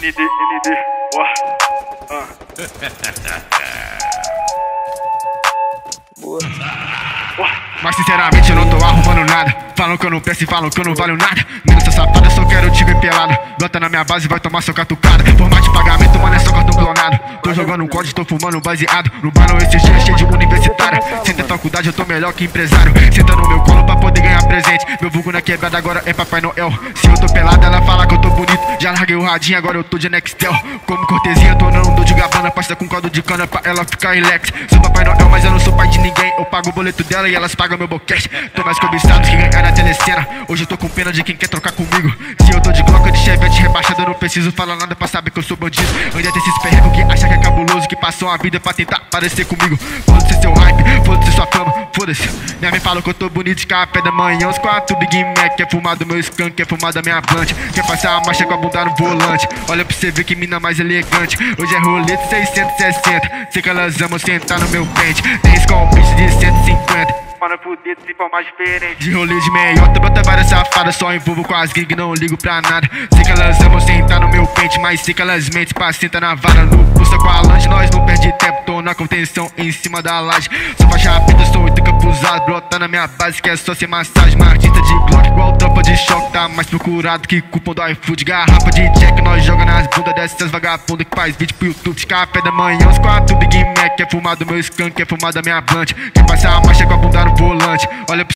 ND, Mas sinceramente eu não tô arrumando nada. Falam que eu não penso e falam que eu não valho nada. Menos essa safada, só quero te ver pelado. Bota na minha base e vai tomar sua catucada. Formato de pagamento, mano, é só cartão clonado. Tô jogando um código, tô fumando baseado. No bar não esses dias cheio de universitária. Sem ter faculdade eu tô melhor que empresário. Senta no meu colo pra poder ganhar presente. Meu vulgo na quebrada agora é Papai Noel. Se eu tô pelado ela fala que eu tô bonito. Já larguei o radinho, agora eu tô de Nextel. Como cortesia, tô não dou de Gabbana. Pasta com caldo de cana pra ela ficar relax. Sou Papai Noel, mas eu não sou pai de ninguém. Eu pago o boleto dela e elas pagam meu boquete. Tô mais cobiçado que ganhar na telecena. Hoje eu tô com pena de quem quer trocar comigo. Se eu tô de Glock ou de Chevette rebaixado, eu não preciso falar nada pra saber que eu sou bandido. Ainda tem esses perregos que acham que é cabuloso, que passam a vida pra tentar parecer comigo. Foda-se seu hype, foda-se sua fama, foda-se. Minha mãe falou que eu tô bonito de café da manhã. Os 4 Big Mac, quer fumar do meu skunk, quer fumar da minha blunt. Quer passar a marcha com a bunda no volante. Olha pra você ver que mina mais elegante. Hoje é rolete 660. Sei que elas amam sentar no meu pente. Tem escolpite de 150. Para fuder se for mais diferente. De rolê de meiota, brota várias safadas. Só envolvo com as gangues, não ligo pra nada. Sei que elas amam sentar no meu pente, mas sei que elas mentem pra sentar na vara. No pulsa com a lanche, nós não perde tempo. Tô na contenção em cima da laje. Sou faixa preta, sou 8 capuzado. Brota na minha base que é só ser massagem. Martista de Glock, igual tropa de choque. Tá mais procurado que cupom do iFood. Garrafa de Jack, nós joga nas bundas dessas vagabundas que faz vídeo pro YouTube. De café da manhã, os 4 Big Mac. Quer fumar do meu skunk, quer fumar da minha blunt. Quer passar a marcha com a bunda no volante. Olha